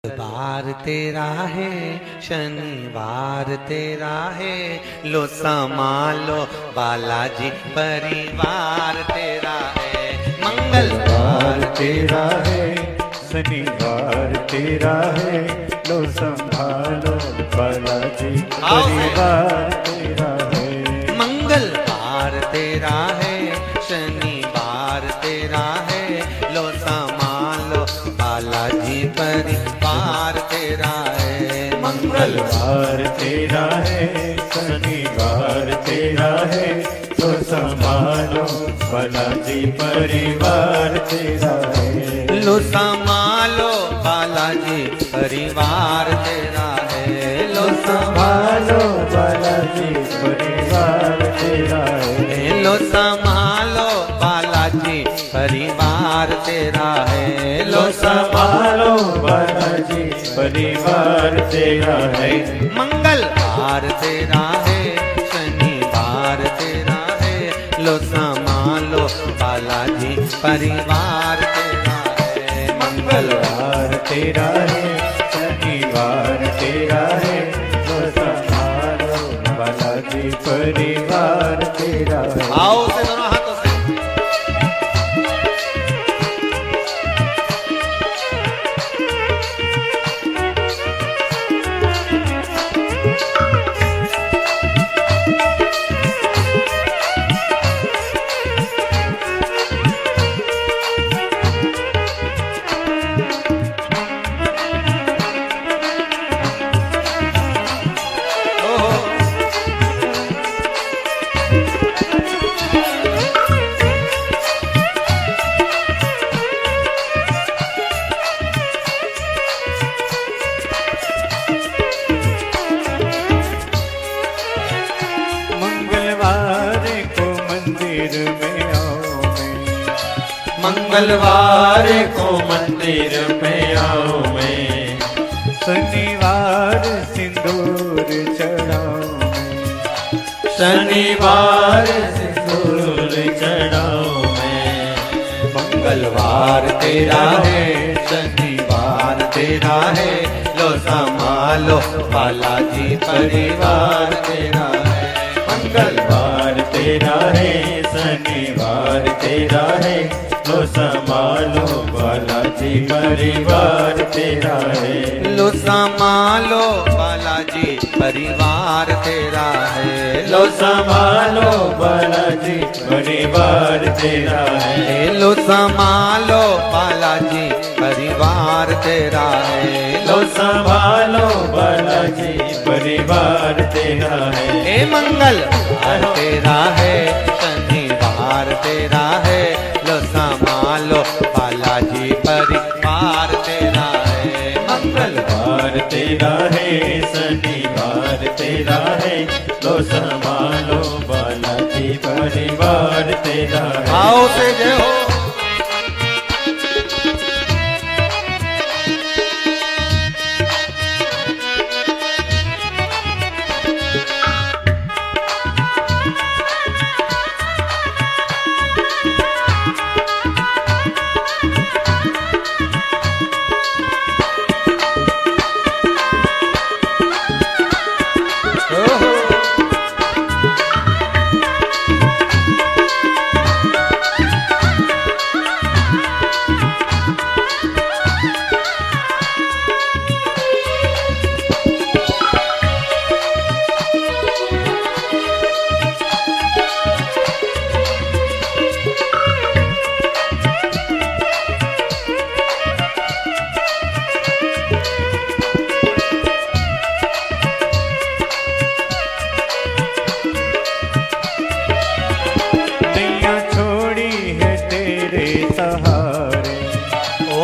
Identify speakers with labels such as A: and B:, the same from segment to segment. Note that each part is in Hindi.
A: बार तेरा है, शनिवार तेरा है, लो संभालो बालाजी परिवार तेरा है। मंगलवार
B: तेरा है, शनिवार तेरा है, लो संभालो बालाजी परिवार तेरा है।
A: मंगलवार तेरा है, शनिवार तेरा है, लो संभालो बालाजी परिवार तेरा है।
B: मंगलवार तेरा है, शनिवार तेरा है, लो संभालो बालाजी परिवार तेरा है।
A: लो संभालो बालाजी परिवार तेरा है। लो
B: संभालो बालाजी परिवार तेरा है।
A: लो संभालो बालाजी परिवार तेरा है। लो
B: संभालो बालाजी परिवार तेरा है।
A: मंगलवार तेरा है, शनिवार तेरा है, लो संभालो बालाजी परिवार तेरा है।
B: मंगलवार तेरा है, शनिवार तेरा है, लो संभालो बालाजी परिवार तेरा है।
A: आओ से दोनों हाथों से।
B: मंगलवार को मंदिर में आओ मैं, शनिवार सिंदूर चढ़ाओ मैं, शनिवार सिंदूर चढ़ाओ मैं।
A: मंगलवार तेरा है, शनिवार तेरा है, लो संभालो बालाजी परिवार तेरा है।
B: मंगलवार तेरा है, शनिवार तेरा है, लो संभालो बालाजी परिवार तेरा है।
A: लो संभालो बालाजी परिवार तेरा है।
B: लो संभालो बालाजी परिवार तेरा है।
A: लो संभालो बालाजी परिवार तेरा है।
B: लो संभालो बालाजी परिवार तेरा है।
A: हे मंगलवार तेरा है, शनिवार तेरा है, लो संभालो बालाजी परिवार तेरा है।
B: मंगलवार तेरा है, शनिवार तेरा है, लो संभालो बालाजी परिवार तेरा है।
A: आओ से जय हो।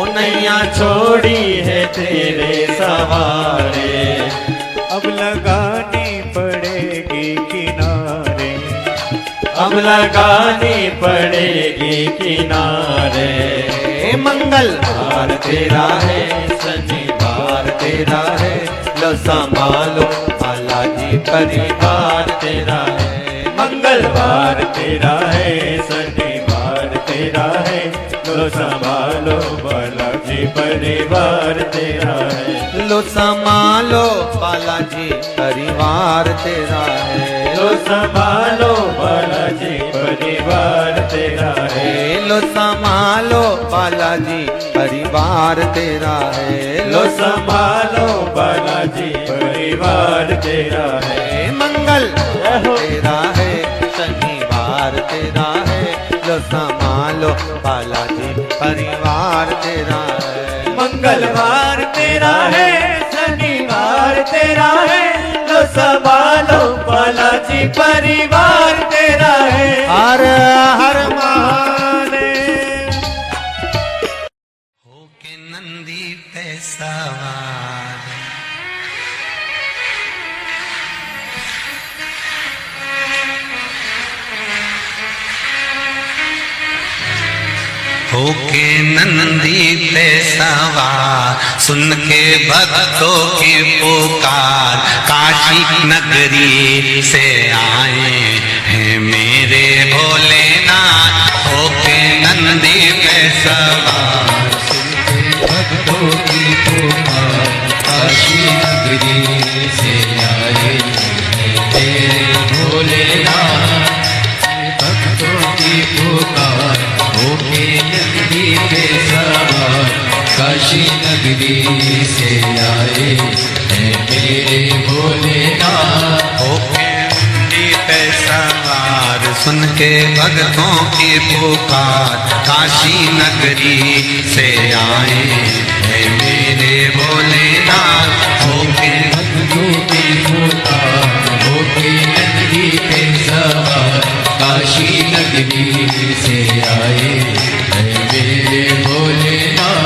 B: नैया छोड़ी है तेरे सहारे, अब लगानी पड़ेगी किनारे, अब लगानी पड़ेगी किनारे।
A: मंगलवार तेरा है, शनिवार तेरा है, लो संभालो बालाजी परिवार तेरा है।
B: मंगलवार तेरा है, शनिवार तेरा है, लो संभालो बालाजी बालाजी परिवार तेरा है।
A: लो संभालो बालाजी परिवार तेरा है।
B: लो संभालो बालाजी परिवार तेरा है।
A: लो संभालो बालाजी परिवार तेरा है।
B: लो संभालो बालाजी परिवार तेरा है।
A: मंगल तेरा है, शनिवार तेरा है। लो संभालो बालाजी परिवार तेरा है।
B: मंगलवार तेरा है, शनिवार तेरा है। लो संभालो बालाजी परिवार तेरा है।
A: हर हर महादेव। होके नंदी पे सवार, होके नंदी पे सवार, सुन के भक्तों की पुकार, काशी नगरी से आए हैं मेरे भोलेनाथ। होके नंदी पे सवार, सुन के भक्तों की पुकार, काशी नगरी से आए हैं मेरे भोलेनाथ। भक्तों की पुकार, होके नगरी पे सवार, काशी नगरी से आए हैं मेरे भोलेनाथ। होके नगरी पे सवार, सुन के भक्तों की पुकार, काशी नगरी से आए हैं मेरे भोलेनाथ। होके भक्तों की पुकार, होके नगरी पे सवार, काशी नगरी से आए हैं मेरे भोलेनाथ।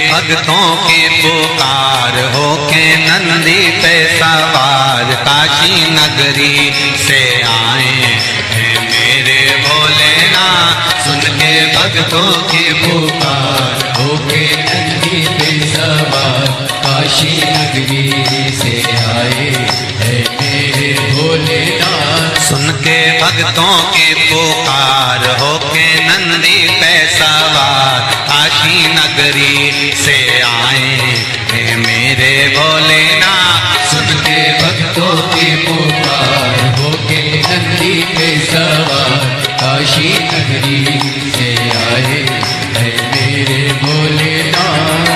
A: भक्तों की पुकार, होके नंदी पे सवार, काशी नगरी से आए हैं मेरे भोलेनाथ। सुन के भक्तों की पुकार, होके नंदी पे सवार, काशी नगरी से आए हैं मेरे भोलेनाथ। सुन के भक्तों की पुकार, होके नंदी पे सवार, काशी नगरी से आए हैं मेरे भोलेनाथ। सुन के भक्तों की पुकार, होके नंदी पे सवार, काशी नगरी से आए हैं मेरे भोलेनाथ।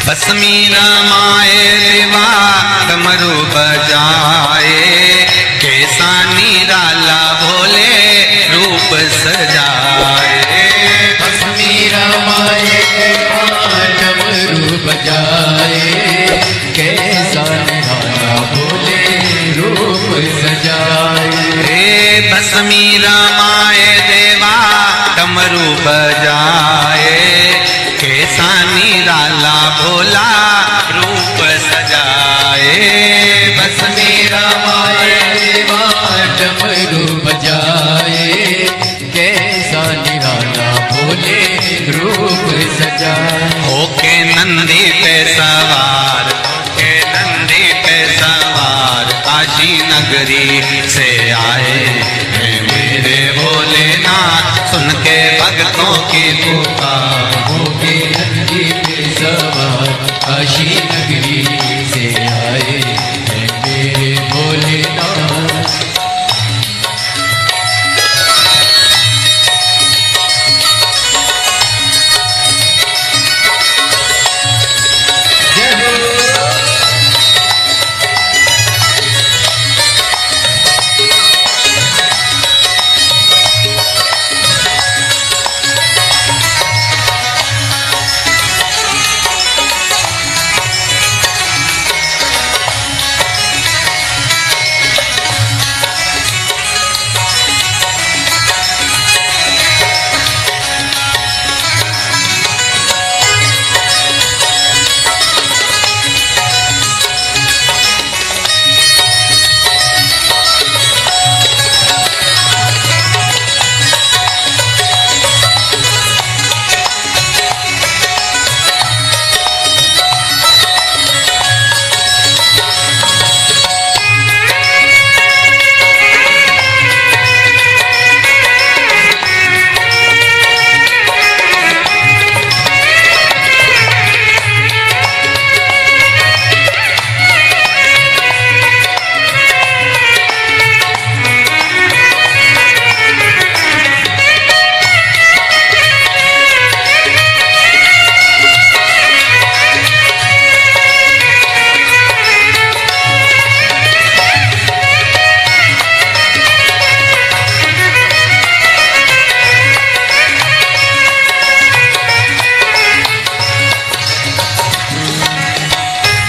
A: भस्मी रमाए देवा डमरू बजाए, कैसा निराला भोले रूप सजाए। भस्मी रमाए देवा डमरू बजाए, कैसा निराला भोले रूप सजाए। भस्मी रमाए देवा डमरू बजाए, कैसा निराला भोला रूप सजाए। भस्मी रमाए देवा डमरू बजाए, कैसा निराला
B: जाए।
A: होके नंदी पे सवार, होके नंदी पे सवार काशी नगरी से आए हैं मेरे भोलेनाथ। सुन के भक्तों की पुकार,
B: होके नंदी पे सवार काशी नगरी से आए हैं मेरे भोलेनाथ।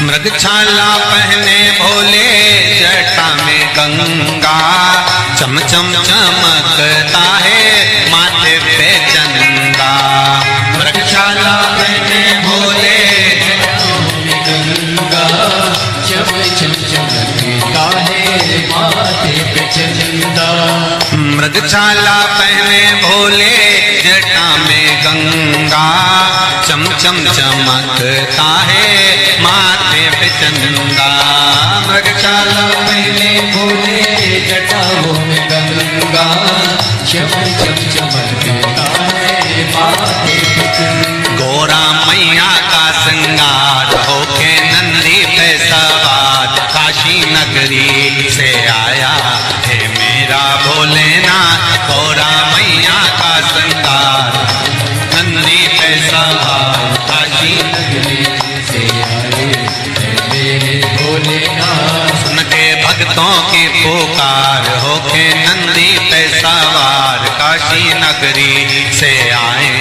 A: मृगछाला पहने भोले जटा में गंगा, चम चम चमकता है माथे पे चंदा। मृगछाला पहने भोले
B: जटा में गंगा, चम चम चमकता है माथे पे चंदा।
A: मृगछाला पहने भोले जटा में गंगा, चम चम चमकता है माथे पे चंदा। मृगछाला
B: पहने भोले जटाओं में गंगा, चम चम चमकता है माथे पे चंदा।
A: गोरा मैया का श्रृंगार होके नंदी पे सवार काशी नगरी से आया है मेरा भोलेनाथ। गोरा मैया का श्रृंगार नंदी पे सवार काशी
B: नगरी से आए हैं मेरे भोलेनाथ।
A: सुन के भक्तों की पुकार होके नंदी पे सवार काशी नगरी से आए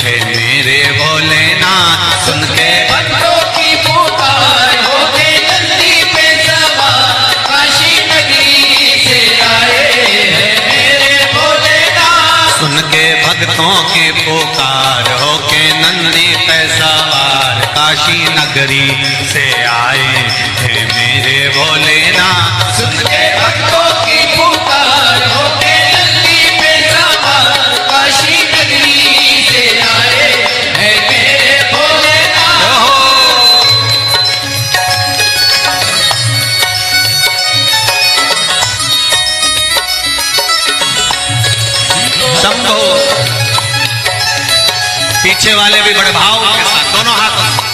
A: हैं मेरे भोलेनाथ। सुन के
B: भक्तों की पुकार होके नंदी पे सवार काशी नगरी से आए हैं मेरे भोलेनाथ।
A: सुन के भक्तों की पुकार होके नंदी पे सवार काशी नगरी से आए हैं मेरे भोलेनाथ।
B: सुन के भक्तों की पुकार होके नंदी पे सवार काशी नगरी से आए हैं मेरे भोलेनाथ।
A: शंभो। पीछे वाले भी बड़े भाव के साथ दोनों हाथों से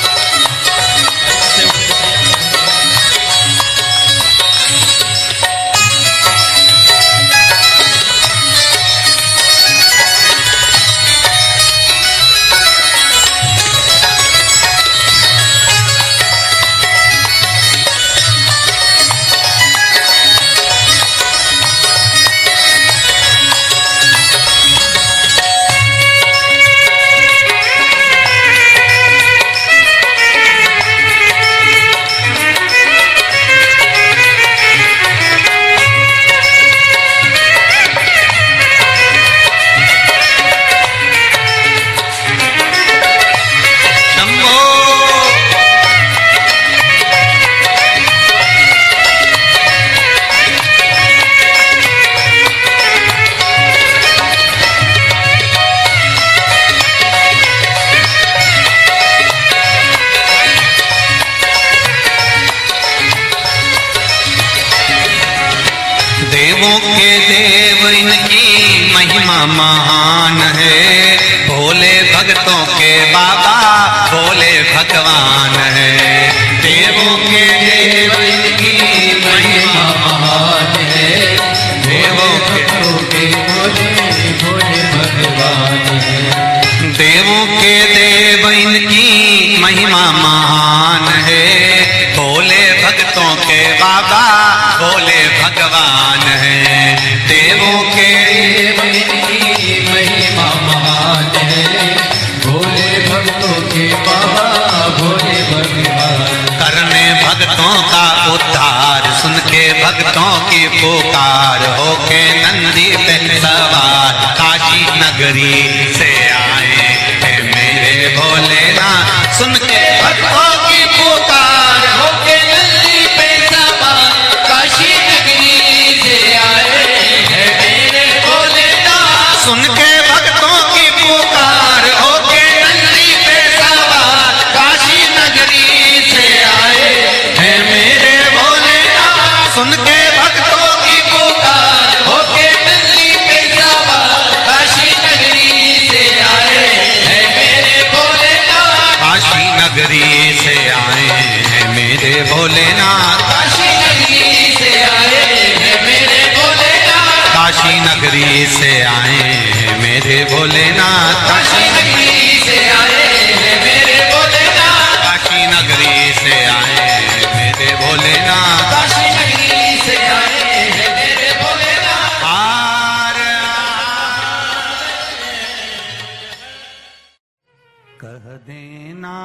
A: देवों के देव इनकी महिमा महान है, भोले भक्तों के बाबा भोले भगवान है। देवों के देव इनकी महिमा महान है, देवों के
B: भोले भोले भगवान है।
A: देवों के देव इनकी महिमा महान है, भोले भक्तों के बाबा भोले भगवान है। देवों के
B: देव इनकी महिमा महान है, भोले भक्तों के बाबा भोले भगवान।
A: करने भक्तों का उद्धार, सुन के भक्तों की पुकार, होके नंदी पे सवार काशी नगरी से आए हैं मेरे भोलेनाथ। सुन के भक्तों की पुकार,
B: होके नंदी पे सवार काशी नगरी से आए हैं मेरे भोलेनाथ।
A: सुन के भक्तों की पुकार, होके नंदी पे सवार काशी नगरी से आए हैं मेरे भोलेनाथ। सुन के भक्तों की पुकार,
B: होके नंदी पे सवार काशी नगरी से आए हैं मेरे भोलेनाथ।
A: काशी नगरी से आए हैं मेरे भोलेनाथ।
B: काशी नगरी से आए हैं मेरे भोलेनाथ।
A: काशी नगरी से आए हैं मेरे भोलेनाथ।
B: काशी नगरी से आए हैं मेरे भोलेनाथ।
A: काशी नगरी से आए हैं मेरे भोलेनाथ।
B: काशी नगरी से आए हैं मेरे भोलेनाथ।
A: आर कह देना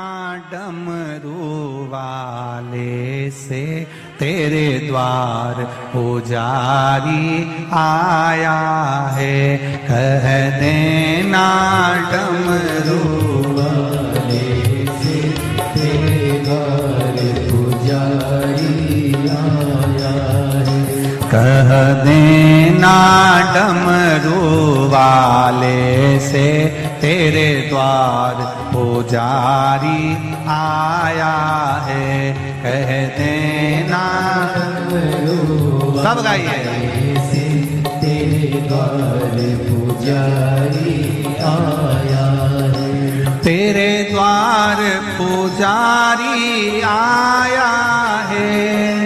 A: डमरू वाले से तेरे द्वार पुजारी आया है। कह देना डमरू वाले से तेरे द्वार पुजारी आया है। कह देना डमरू वाले से तेरे द्वार पुजारी आया है। कह देना सब गाइए से तेरे द्वार पुजारी आया है। तेरे द्वार पुजारी आया है।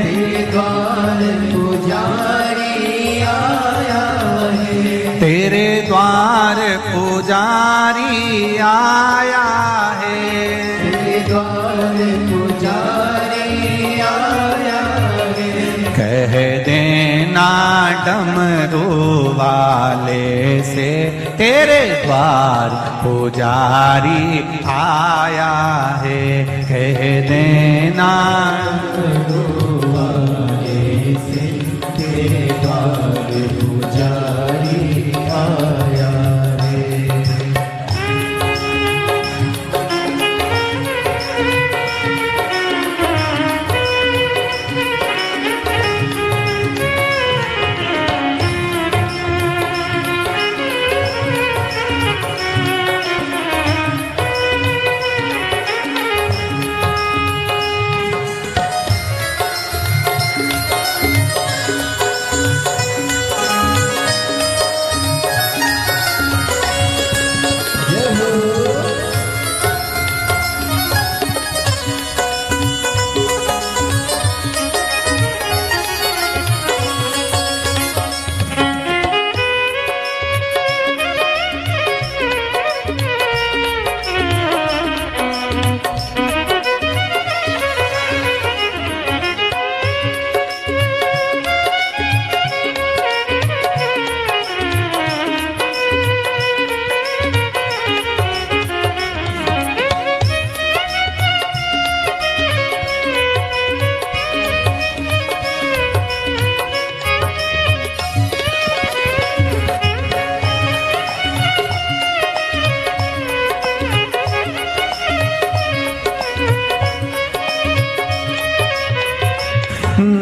A: तेरे द्वार पुजारी आया है। तेरे द्वार पुजारी आया है। तेरे द्वार पुजारी आया है। कह देना डमरू वाले से तेरे द्वार पुजारी आया है। कह देना डमरू वाले से तेरे द्वार पुजारी आया है।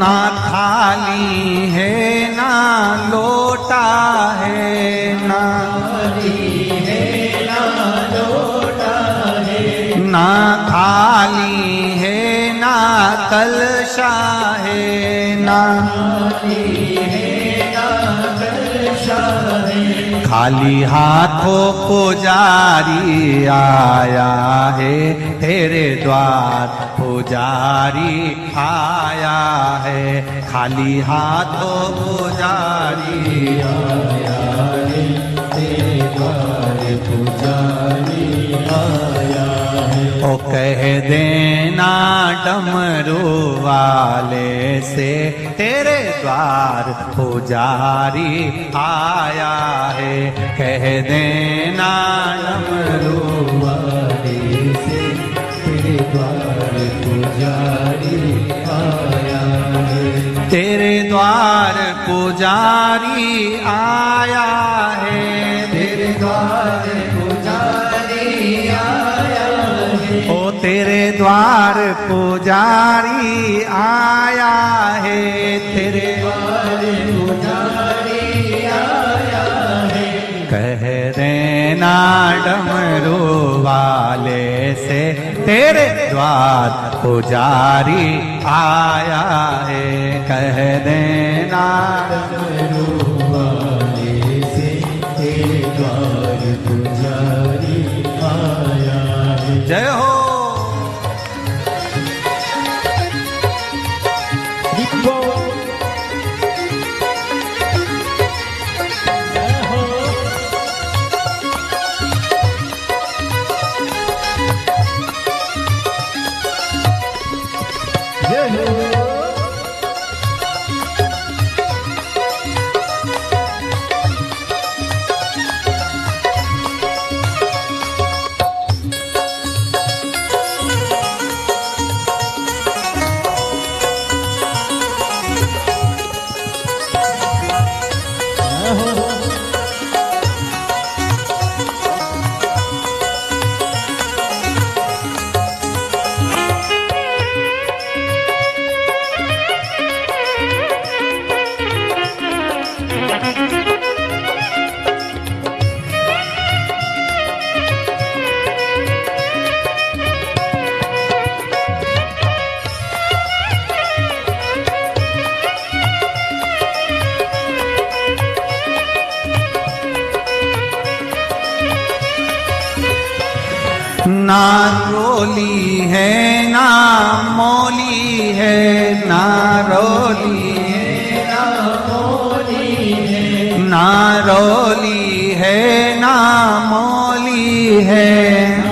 A: ना थाली है ना लोटा है, ना थाली है ना लोटा है, ना थाली है ना कलशा है, ना थाली है ना खाली हाथों पुजारी आया है तेरे द्वार, पुजारी आया है। खाली हाथों पुजारी आया है तेरे द्वार, पुजारी आया है। ओ कह देना डमरू वाले से तेरे द्वार पुजारी आया है। कह देना डमरू वाले से तेरे द्वार पुजारी आया है। तेरे द्वार पुजारी आया है, तेरे द्वार पुजारी आया है। ओ तेरे द्वार पुजारी आया है, तेरे द्वार पुजारी आया है। कह देना डमरू वाले से तेरे द्वार पुजारी आया है। कह देना डमरू वाले से तेरे द्वार पुजारी आया है। जय हो। ना रोली है ना मोली है, ना रोली है ना मोली है। ना रोली है ना मोली है,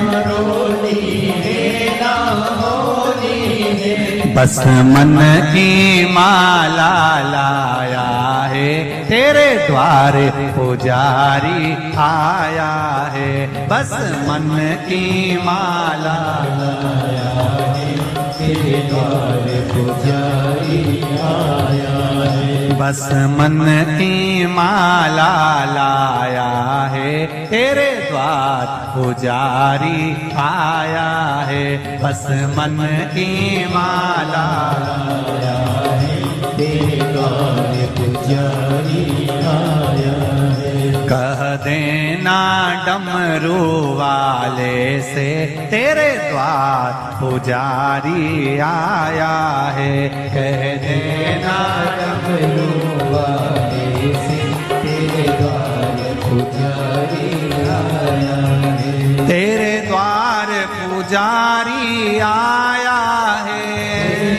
A: ना रोली है ना मोली है। बस मन की माला लाया है तेरे द्वार पुजारी आया है। बस मन की माला लाया है तेरे द्वार पुजारी आया है। बस मन की माला लाया है तेरे द्वार पुजारी आया है। बस मन की माला लाया है तेरे द्वार पुजारी आया है। कह देना डमरू वाले से तेरे द्वार पुजारी आया है। कह देना डमरू वाले से तेरे द्वार पुजारी आया है। तेरे द्वार पुजारी आया है,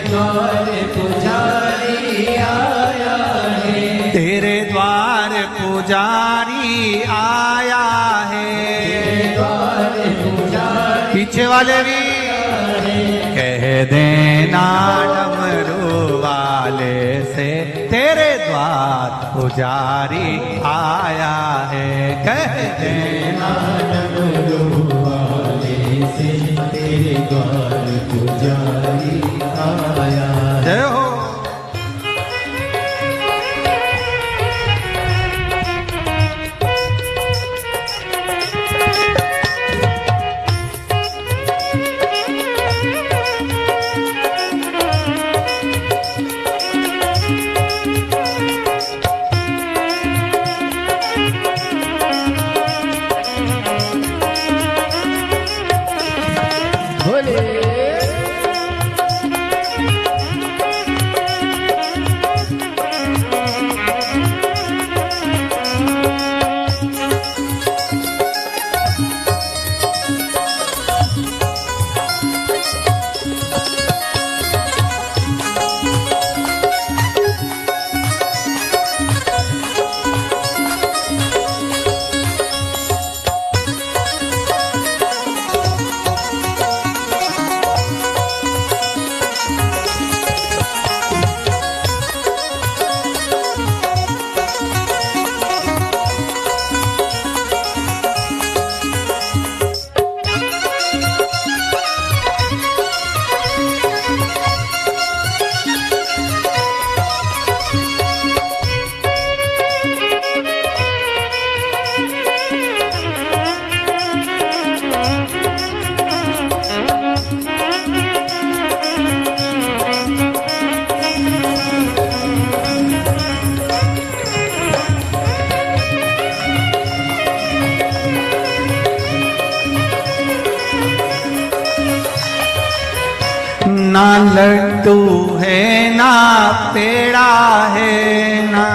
A: द्वार पुजारी आया है। तेरे द्वार पुजारी आया है, द्वार पुजारी। पीछे वाले भी कह देना डमरू वाले से तेरे द्वार पुजारी आया है। कह देना डमरू वाले से तेरे द्वार पुजारी आया। जय हो। ना लड्डू है ना पेड़ा है, ना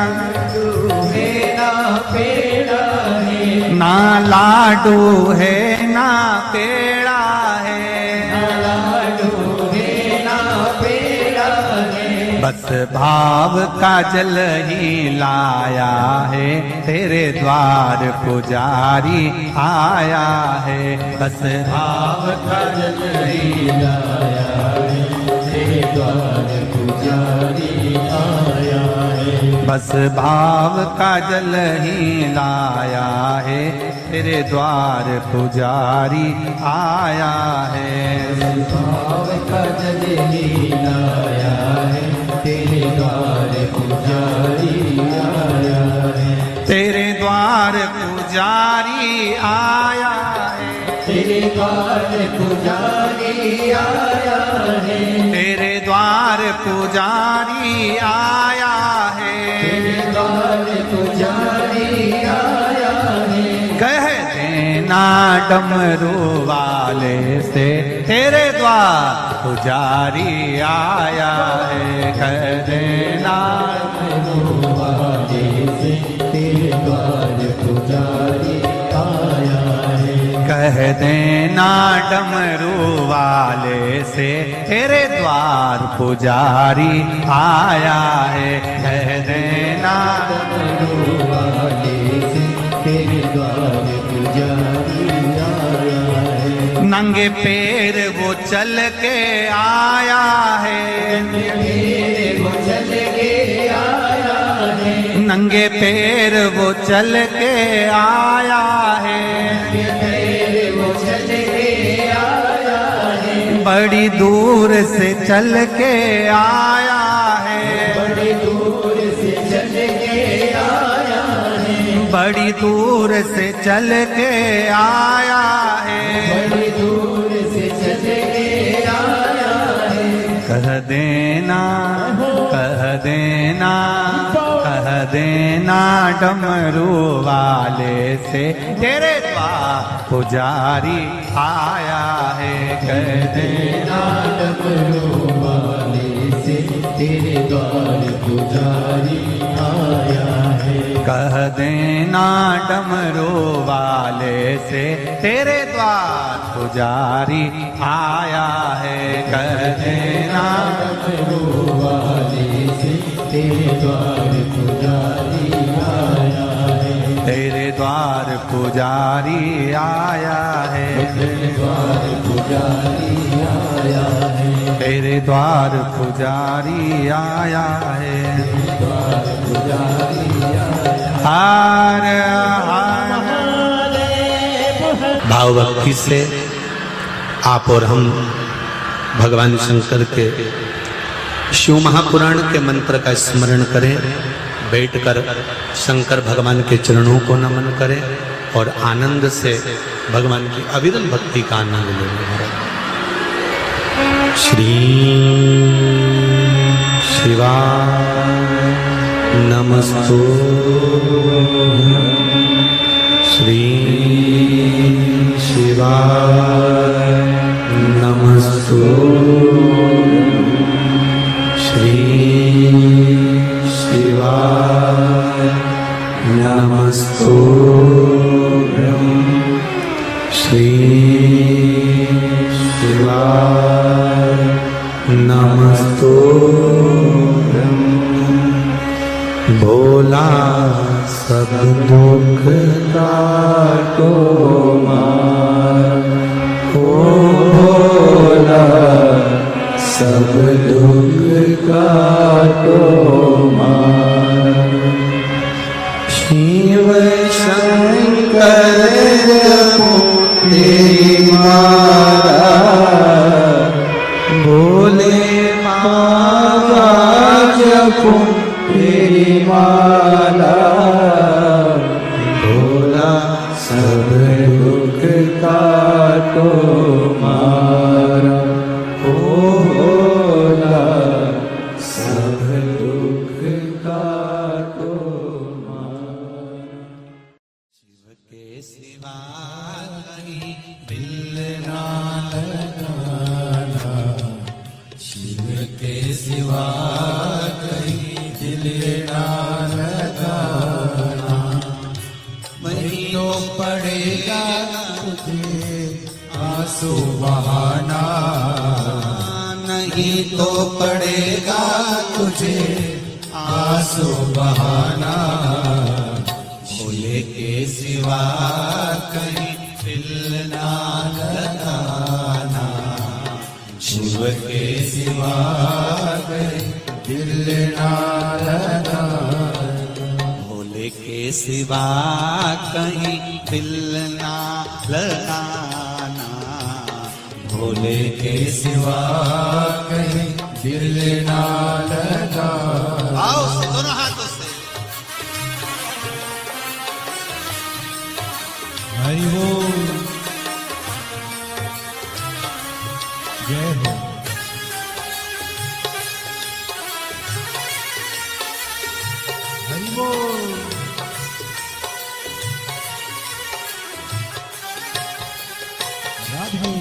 A: ना लाडू है ना पेड़ा है, बस भाव का जल ही लाया है, तेरे द्वार पुजारी आया है। बस भाव का जल ही लाया है, तेरे द्वार पुजारी आया है। बस भाव का जल ही लाया है, तेरे द्वार पुजारी आया है। भाव का जल ही लाया है, तेरे द्वार पुजारी आया है। तेरे द्वार पुजारी आया है, तेरे द्वार पुजारी आया है। तेरे द्वार पुजारी आया है, तेरे द्वार पुजारी आया है। कह देना डमरू वाले से, तेरे द्वार पुजारी आया है। कह देना डमरू वाले से, तेरे द्वार पुजारी आया है। कह देना डमरू वाले से, तेरे द्वार पुजारी आया है। कह देना डमरू वाले से, तेरे द्वार पुजारी आया है। नंगे पैर वो चल के आया है, नंगे पैर वो चल के आया है, बड़ी दूर से चल के आया है, बड़ी दूर से चल के आया है, बड़ी दूर से चल के आया है, बड़ी दूर से चल के आया है। कह देना, कह देना, कह देना डमरू वाले से, तेरे द्वार पुजारी आया है। कह देना डमरू वाले से, तेरे द्वार पुजारी आया है। कह देना डमरू वाले से, तेरे द्वार पुजारी आया है। कह देना डमरू वाले से, तेरे द्वार पुजारी आया है। तेरे द्वार पुजारी आया है, तेरे द्वार पुजारी आया है। तेरे द्वार पुजारी आया है, द्वार पुजारी आया। हार
C: भाव भक्ति से आप और हम भगवान शंकर के शिव महापुराण के मंत्र का स्मरण करें, बैठकर शंकर भगवान के चरणों को नमन करें और आनंद से भगवान की अविरल भक्ति का आनंद लें। श्री शिवाय नमस्तु, श्री शिवाय नमस्तु, श्री शिवाय नमस्तुभ्यं, श्री शिवाय नमस्तुभ्यं। भोला सब दुख काटो मार, ओ भोला सब दुख काटो मार। शिव शंकर तेरी मारा, भोले माता जपो तेरी माला। भोला सब दुख काटो मारा, ओ भोला सब दुख काटो मारा। शिव के सिवा कहीं दिल ना लगाना,
B: नहीं तो पड़ेगा तुझे आंसू बहाना, भोले के सिवा कहीं दिल ना लगाना, शिव के सिवा कहीं दिल ना लगाना,
C: भोले के सिवा कहीं दिल ना लगाना,
B: भोले के सिवा कहीं दिल ना लगाना।
C: आओ से दोनों हाथों से।
B: हरि बोल, जय हो। हरि बोल, राधे।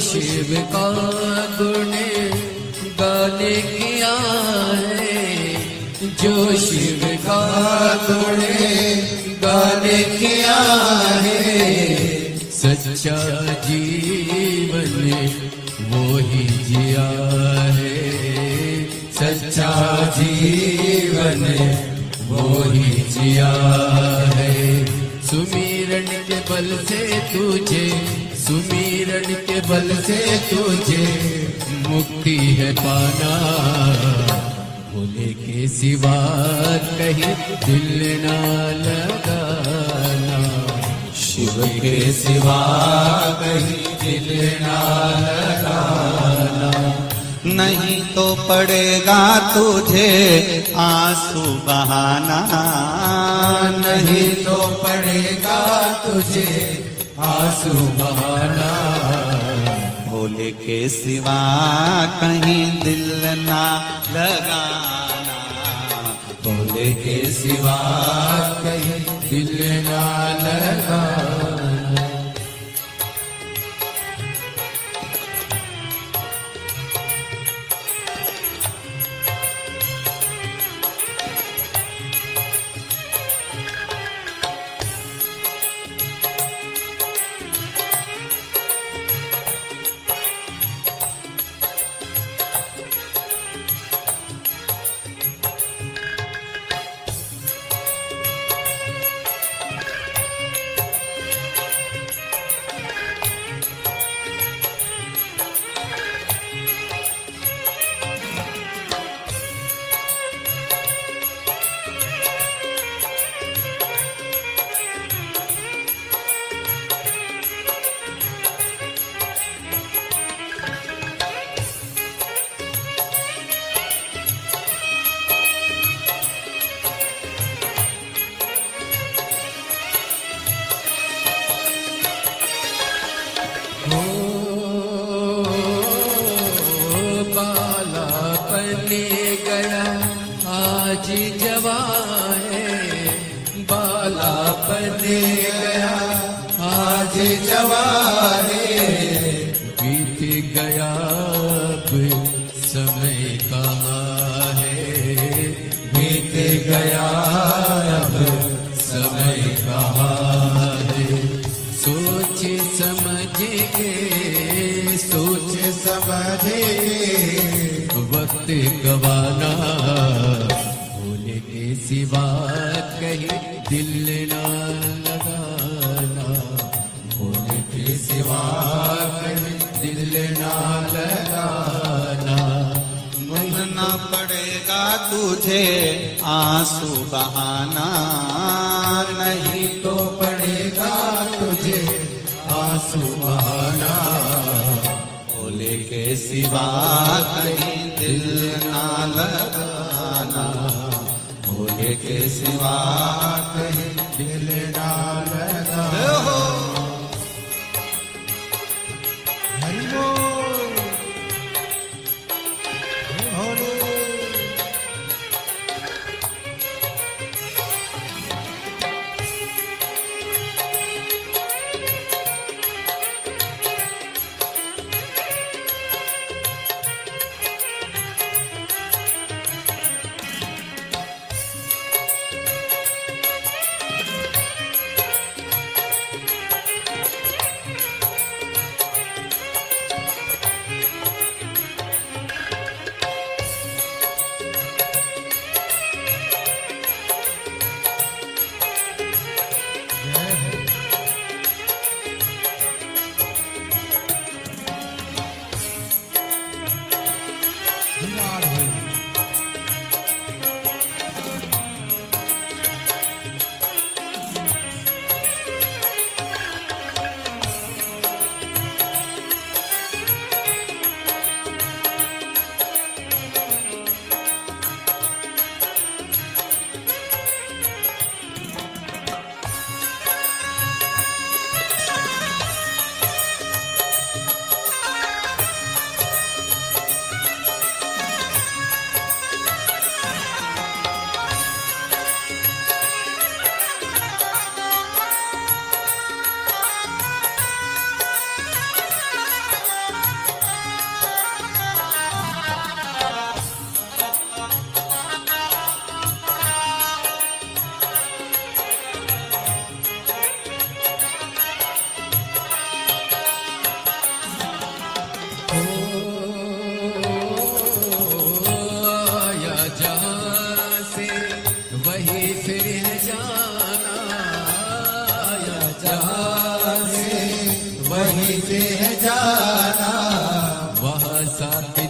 B: शिव का गुण गाने किया है, जो शिव का गुण गाने किया है, सच्चा जीवन वो ही जिया है, सच्चा जीवन वो ही जिया है। सुमिरन के बल से तुझे, सुमिरन के बल से तुझे मुक्ति है पाना, भोले के सिवा कहीं दिल ना लगाना, शिव के सिवा कहीं दिल ना लगाना,
C: नहीं तो पड़ेगा तुझे आंसू बहाना,
B: नहीं तो पड़ेगा तुझे आंसू बहाना,
C: भोले के सिवा कहीं दिल ना लगाना,
B: भोले के सिवा कहीं दिल ना लगाना। आज जवान है, बाला बन गया आज जवानी, बीत गया अब समय कहाँ है, बीत गया अब समय कहाँ है। सोच समझ के, सोच समझ के वक्त गवाना, भूल के सिवा कहीं दिल ना लगाना, भूल के सिवा कहीं दिल ना लगाना।
C: बहना पड़ेगा तुझे आंसू बहाना,
B: नहीं तो पड़ेगा तुझे आंसू बहाना,
C: भोले के सिवा कहीं दिल ना लगाना, भोले के सिवा
B: कहीं दिल ना लगाना। हरि बोल, हरि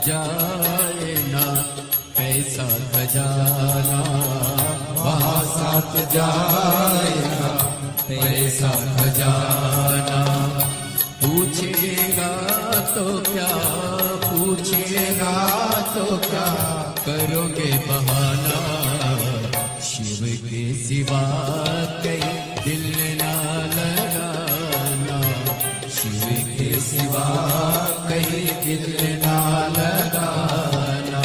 B: जाए ना पैसा खजाना, वहाँ साथ जाए ना पैसा खजाना। पूछेगा तो क्या, पूछेगा तो क्या करोगे बहाना, शिव के सिवा कहीं दिल ना लगाना, शिव के सिवा कहीं दिल ना लगाना।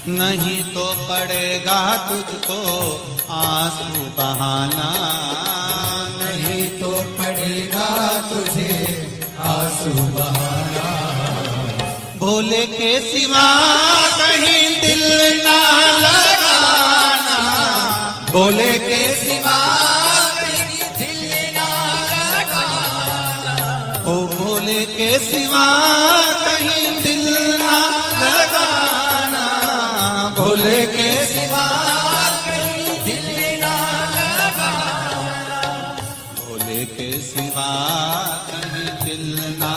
C: नहीं तो पड़ेगा तुझको आंसू बहाना,
B: नहीं तो पड़ेगा तुझे आंसू बहाना।
C: भोले के सिवा कहीं दिल ना लगाना,
B: भोले के सिवा कहीं दिल ना लगाना,
C: ओ भोले के सिवा कहीं दिल ना लगाना,
B: भोले के सिवा कहीं दिल ना लगाना,
C: भोले के सिवा कहीं दिल ना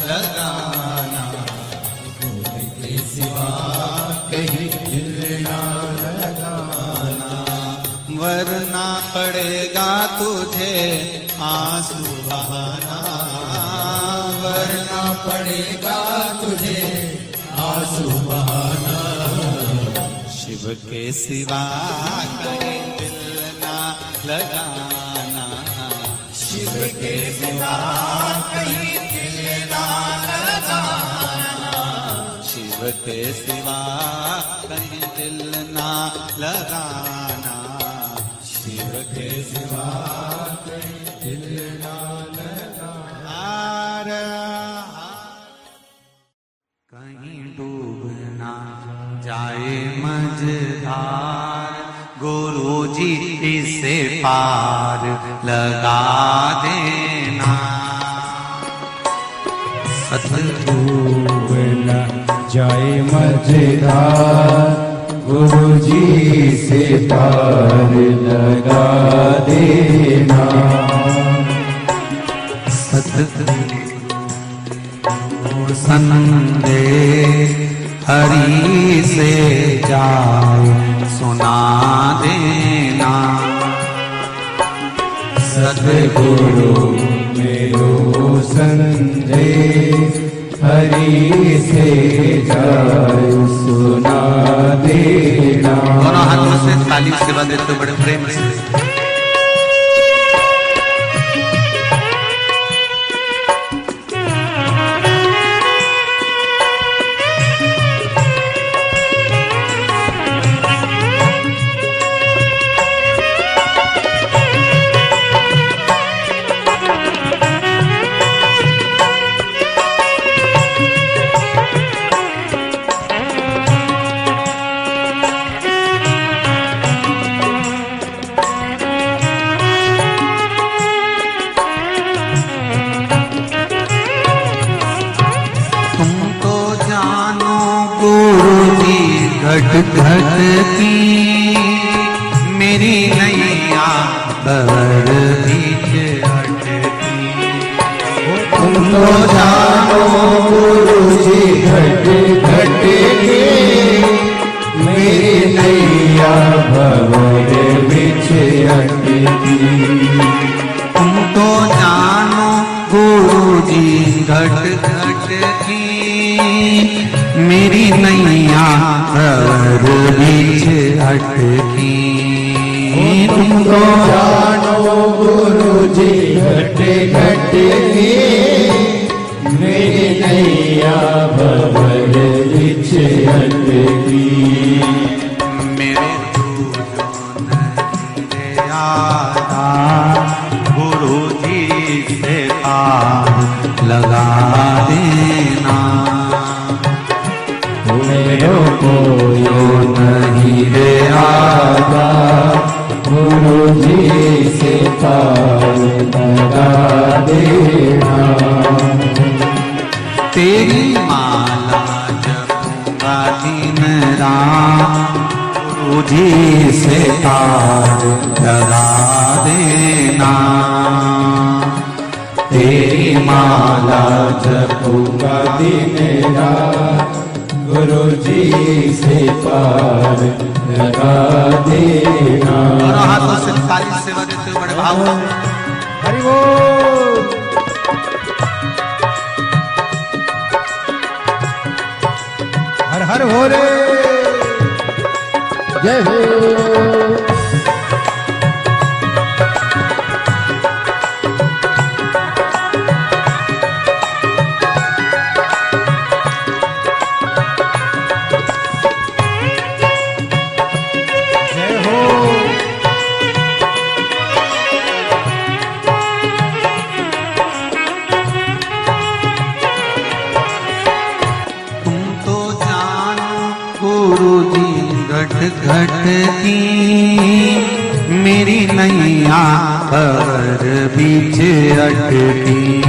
C: लगाना,
B: भोले के सिवा कहीं दिल ना लगाना।
C: वरना पड़ेगा तुझे आंसू बहाना,
B: वरना पड़ेगा तुझे आंसू बहाना।
C: शिव के सिवा कहीं दिल ना लगाना,
B: शिव के सिवा कहीं दिल ना लगाना,
C: शिव के सिवा कहीं दिल ना लगाना,
B: शिव के सिवा
C: कहीं डूब ना जाए मझधार, गुरु जी इसे पार लगा देना।
D: डूब न जाए मझधार, गुरु जी से पार लगा देना।
C: सतगुरु संदेश हरि से जाए सुना देना।
D: सतगुरु मेरो संदेश हरि से जाए सुना देना।
C: दोनों हाथों से ताली सेवा देते बड़े प्रेम से। घट घट की मेरी नैया भंवर बीच अटकी।
D: तुम तो जानो गुरु जी घट घट की मेरी नैया भंवर बीच अटकी।
C: तुम तो जानो गुरु जी घट घट की मेरी नैया भंवर बीच अटकी।
D: तुम तो जानो गुरु जी घट घट की मेरी नैया भंवर बीच अटकी।
C: मेरे दूजो नहीं आता गुरु जी से पार लगा देना।
D: मेरो कोयो नहीं रे आता गुरु जी से पार लगा देना।
C: तेरी माला जपूंगा दिन रात गुरु जी से पार लगा देना।
D: तेरी माला जपूंगा दिन रात गुरु जी से पार लगा देना।
C: दोनों हाथों से ताली सेवा देते हुए बड़े भाव से।
D: हरि बोल। हर हर हो रे जय हो।
C: घट घट की मेरी नैया भंवर बीच अटकी।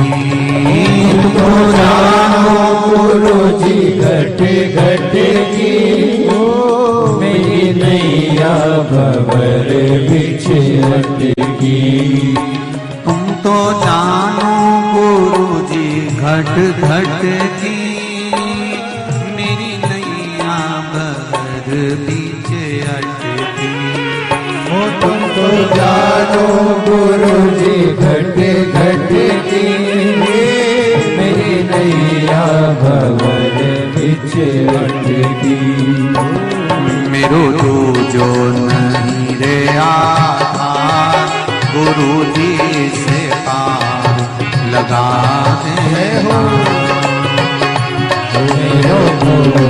D: तुमको जानो गुरु जी घट घट की मेरी नैया भंवर बीच अटकी।
C: तुम तो जानो गुरु जी घट घट की मेरी नैया भंवर बीच अटकी।
D: तुमको जानो गुरु जी घट घट की मेरी नैया भंवर बीच अटकी।
C: मेरो जो नहीं रे आधार गुरु जी से पार लगा दे हो।
D: मेरो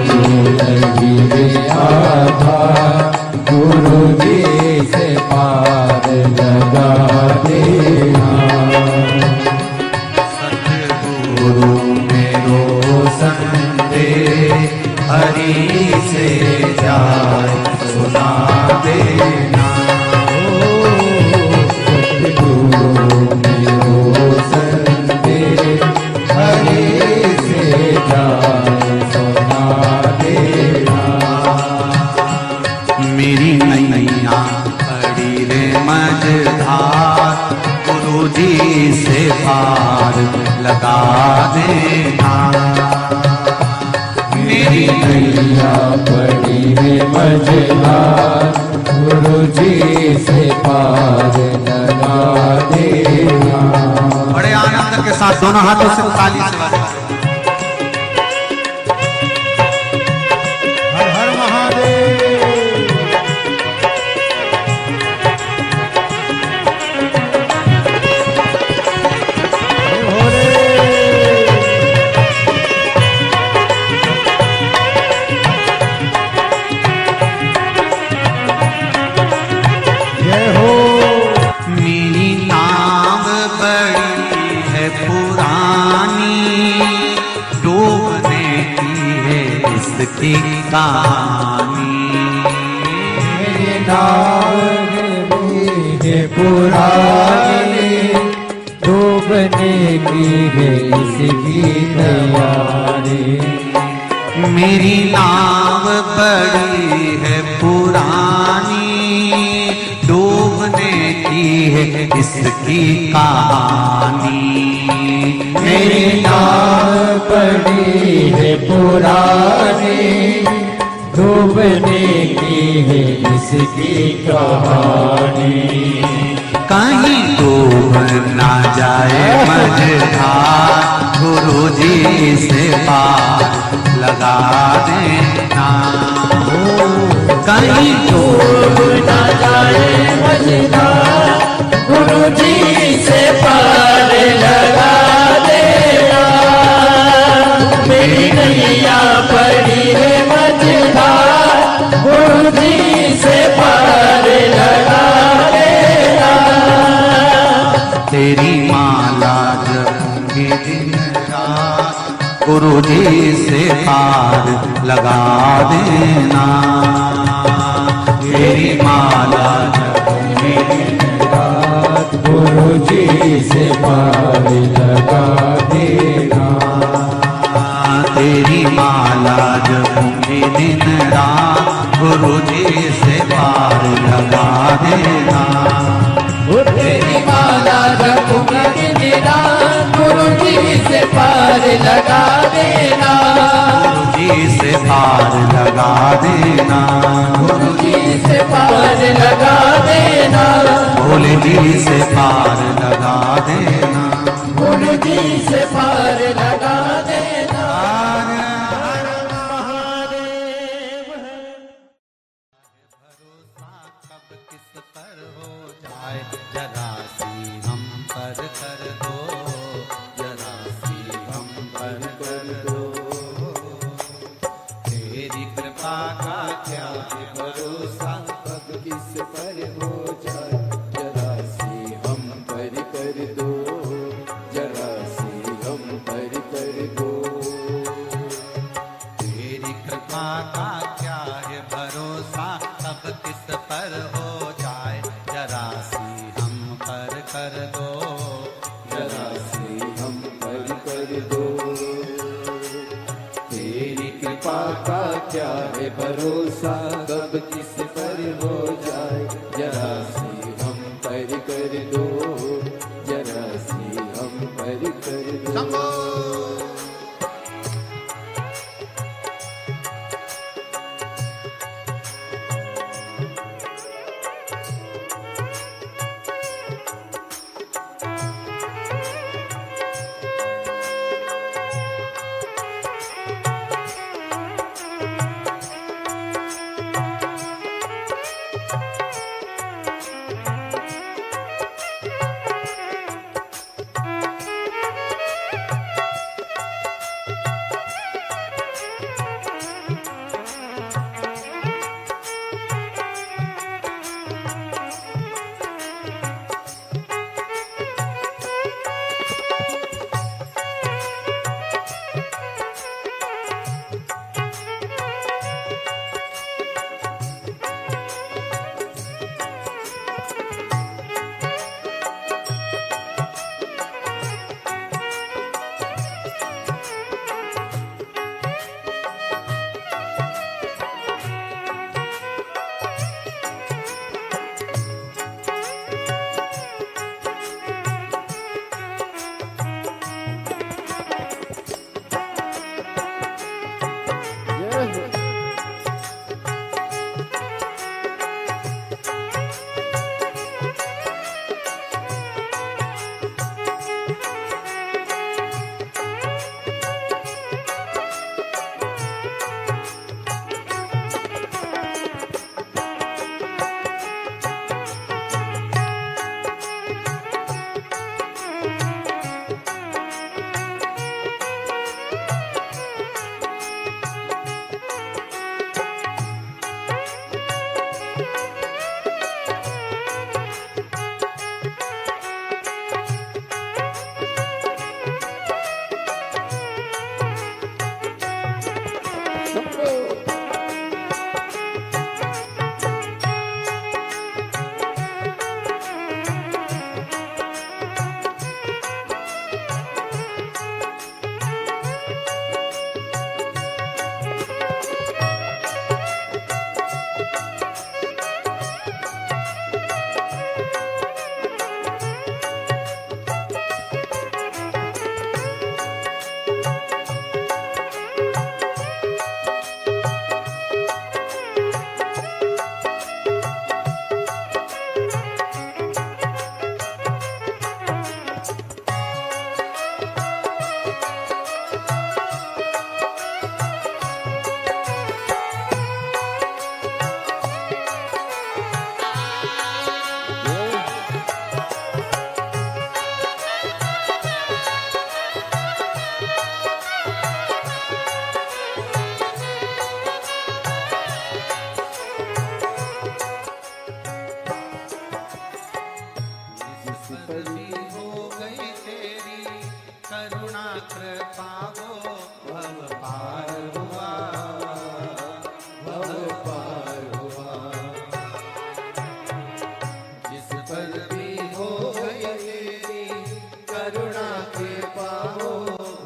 D: जो नहीं रे आधार गुरु जी से पार लगा
A: पार लगा देना।
D: मेरी नैया पड़ी है मझधार, गुरु जी से पार लगा देना।
A: बड़े आनंद के साथ दोनों हाथों से ताली से बजाओ।
D: हर हर महादेव।
A: मेरी नाव बड़ी है पुरानी, डूबने की है इसकी कहानी।
D: मेरी नाव है पुरानी, डूबने की है इसकी तैयारी।
A: मेरी नाव बड़ी है पुरानी, डूबने की है इसकी कहानी।
D: मेरी नाव पड़ी है पुरानी, डूबने की है इसकी कहानी।
A: कहीं डूब ना जाए मझधार, गुरु जी से पार लगा देना। कहीं
D: डूब ना जाए मझधार, गुरु जी से पार लगा देना। मेरी नैया पड़ी है मझधार, गुरु जी से पार लगा देना।
A: तेरी माला जपूंगी दिन रात, गुरु जी से पार लगा देना। तेरी माला जपूंगी दिन
D: रात, गुरु जी से पार लगा देना।
A: तेरी माला जपूंगी दिन रात, गुरु जी से पार लगा देना।
D: तेरी माला जपूंगी दिन रात, गुरु जी से पार लगा देना।
A: गुरु जी से पार लगा देना।
D: गुरु जी से पार लगा देना।
A: भोले जी से पार लगा देना।
D: गुरु जी से पार लगा देना।
A: भरोसा कब किस पर हो जाए, जरा सी हम पर कर दो, जरा सी हम पर कर दो। तेरी कृपा का क्या है भरोसा,
D: कब किस पर हो जाए, जरा सी हम पर कर दो, जरा सी हम पर कर दो।
A: तेरी कृपा का क्या है भरोसा, कब किस पर हो जाए, जरा सी हम पर कर दो,
D: जरा सी हम पर कर दो। तेरी कृपा का क्या है भरोसा, कब किस पर हो जाए, जरा सी हम पर कर दो, जरा सी हम पर कर दो। जिस पर
A: भी हो गई तेरी करुणा कृपा वो भव पार हुआ,
D: भव पार हुआ। जिस पर भी हो गई तेरी करुणा के पाओ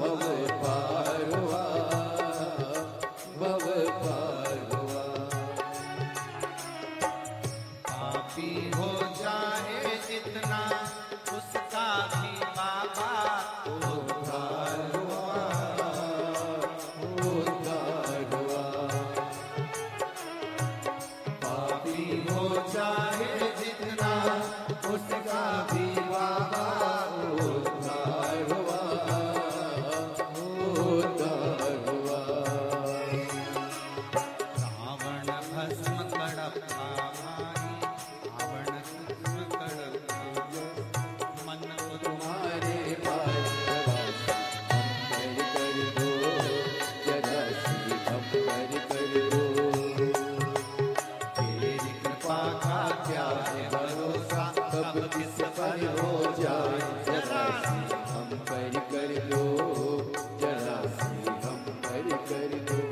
D: भव पार हुआ, भव पार हुआ।
A: पापी हो जाए जितना उसका भी बाबा
D: उद्धार हुआ, उद्धार हुआ। पापी हो जाए जितना उसका भी बाबा उद्धार हुआ, उद्धार हुआ।
A: रावण भस्म कड़प्पा भाई, रावण भस्म कड़प्पा मन को
D: तुम्हारे पास हम कर दो, जरा सी हम कर दो।
A: तेरी कृपा का क्या है भरोसा,
D: कब किस पर हो जाए जरा सी हम कर दो, जरा सी हम कर दो।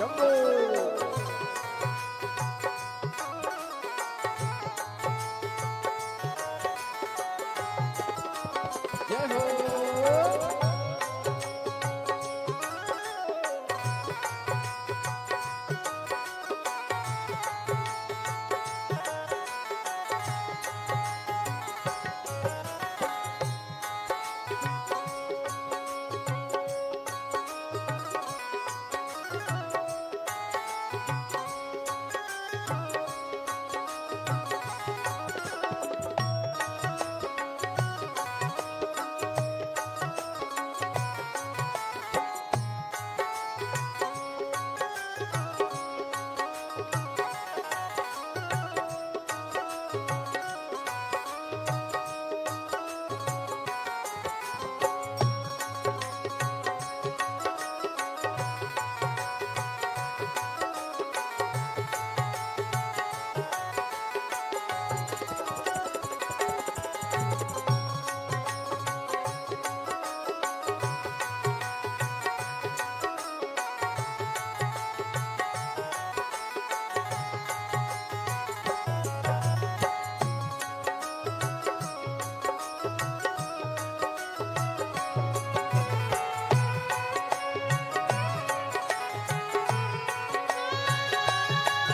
D: शंभो जय हो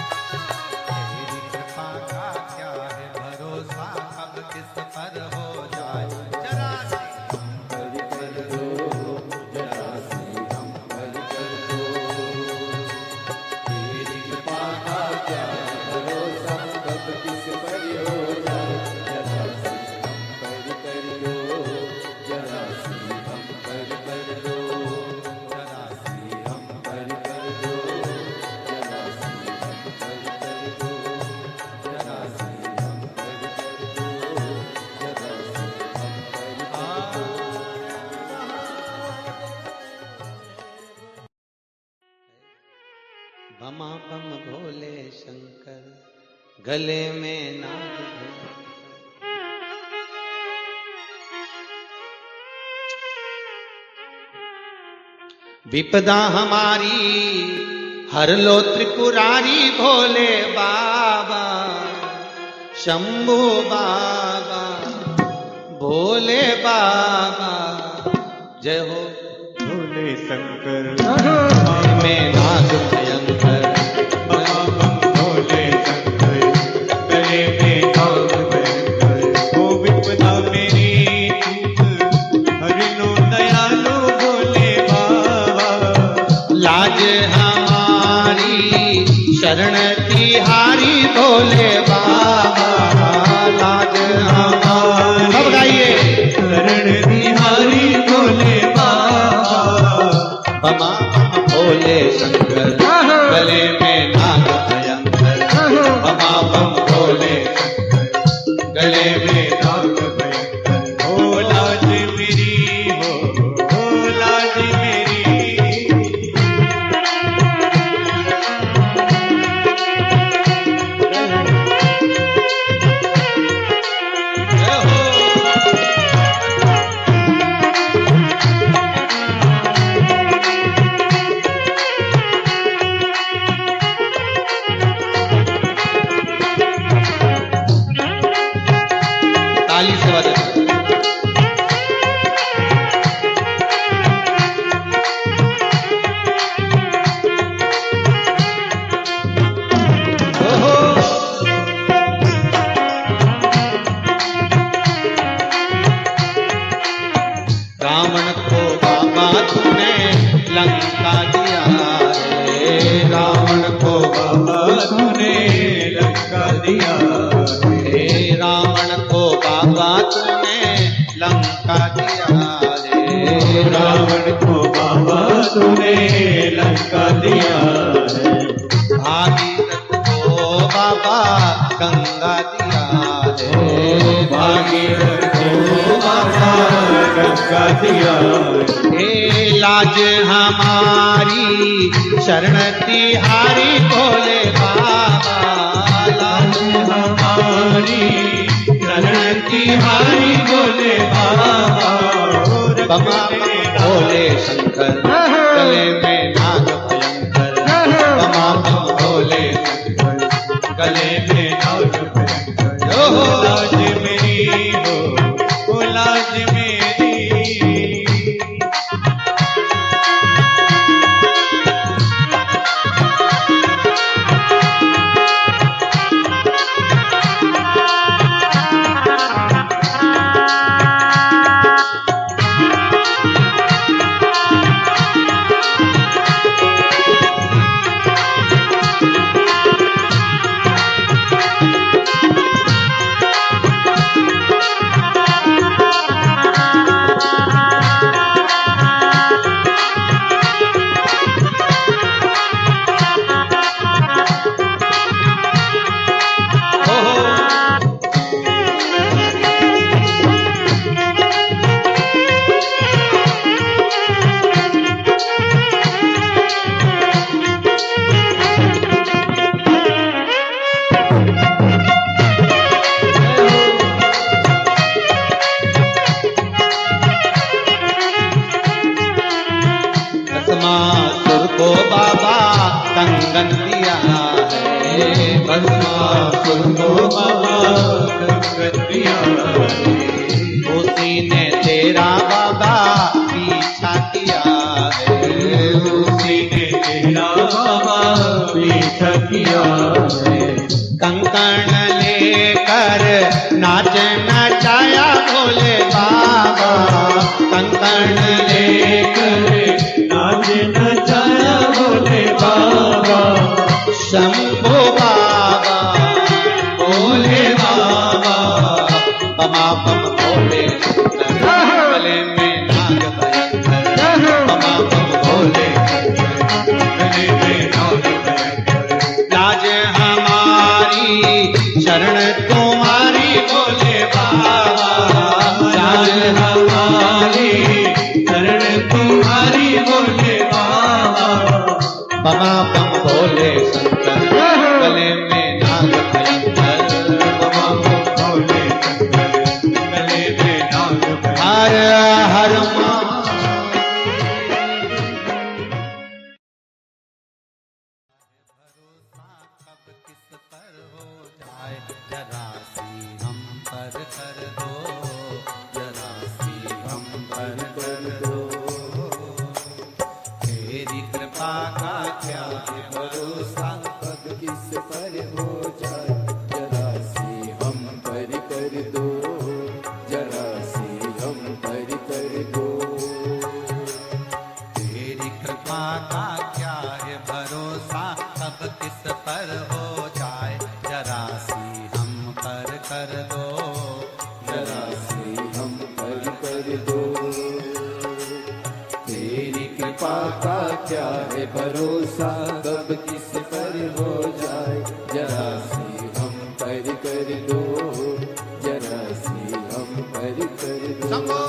A: तेरी कृपा का क्या है भरोसा, कब किस पर हो जाए जरा सी
D: हरि कर दो जरा सी हम हरि कर दो तेरी कृपा का क्या है भरोसा कब किस पर हो जाए जरा सी हम हरि कर दो जरा सी हम हरि कर दो जरा सी हम हरि कर दो जरा सी हम हरि कर दो जरा सी हम हरि कर दो जरा सी हम हरि
C: बमा बम भोले शंकर गले में नाग भैंकर। विपदा हमारी हर लो त्रिपुरारी भोले बाबा शंभू बाबा भोले बाबा जय हो
E: भोले शंकर
C: में नाग भयंकर
E: भोले शंकर गले में नाग भयंकर ओ विपदा मेरी चूक हरि लो दयालु भोले बाबा
C: लाज हमारी शरण तिहारी भोले बाबा लाज हमारी सब गाइए
E: शरण बिहारी भोले बाबा
C: बमा बम भोले शंकर गले में नाग भयंकर बमा बम भोले शंकर गले में
E: नाग भयंकर ओ लाज मेरी हो लाज मेरी
C: ताली से बजा रावण को बाबा तूने लंका दिया रे रावण को बाबा
E: तूने लंका दिया
C: हे रावण को बाबा तूने लंका दिया रे
E: रावण को बाबा तूने लंका दिया है
C: भागीरथ को बाबा गंगा दिया रे
E: भागीरथ को बाबा गंगा दिया
C: हे लाज हमारी शरण तिहारी भोले बाबा लाज
E: हमारी शरण तिहारी भोले बाबा
C: बमा भोले शंकर गले में नाग भयंकर
E: गले में नाग भयंकर हो लाज मेरी हो लाज मेरी
C: भस्मासुर को बाबा कंगन दिया है
E: भस्मासुर को बाबा कंगन दिया है
C: उसी ने तेरा बाबा पीछा किया है
E: उसी ने तेरा बाबा पीछा किया है
C: कंकण लेकर नाच नचाया भोले बाबा कंकण लेकर
E: नाच नचाया भोले बाबा
C: शंभो बाबा भोले बाबा बमा बम भोले गले में नाग भयंकर बमा बम भोले
E: गले में नाग भयंकर
C: लाज हमारी शरण तुम्हारी भोले बाबा
E: लाज हमारी शरण तुम्हारी भोले बाबा
C: बमा बम भोले शंकर गले में नाग भयंकर
E: बमा बम भोले शंकर गले में नाग भयंकर
C: हर हर मा कब किस पर हो जाए जरा सी हम पर कर दो जरा सी हम पर कर दो तेरी कृपा का क्या है भरोसा
D: कब किस पर हो जाए जरा सी हम पर कर दो जरा सी हम पर कर दो
C: तेरी कृपा का क्या है भरोसा कब किस पर हो जाए जरा सी हम पर कर दो
D: जरा सी हम पर कर दो तेरी कृपा का क्या है भरोसा कब किस पर हो जाए जरा सी हम पर कर दो जरा सी हम पर कर दो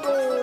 D: को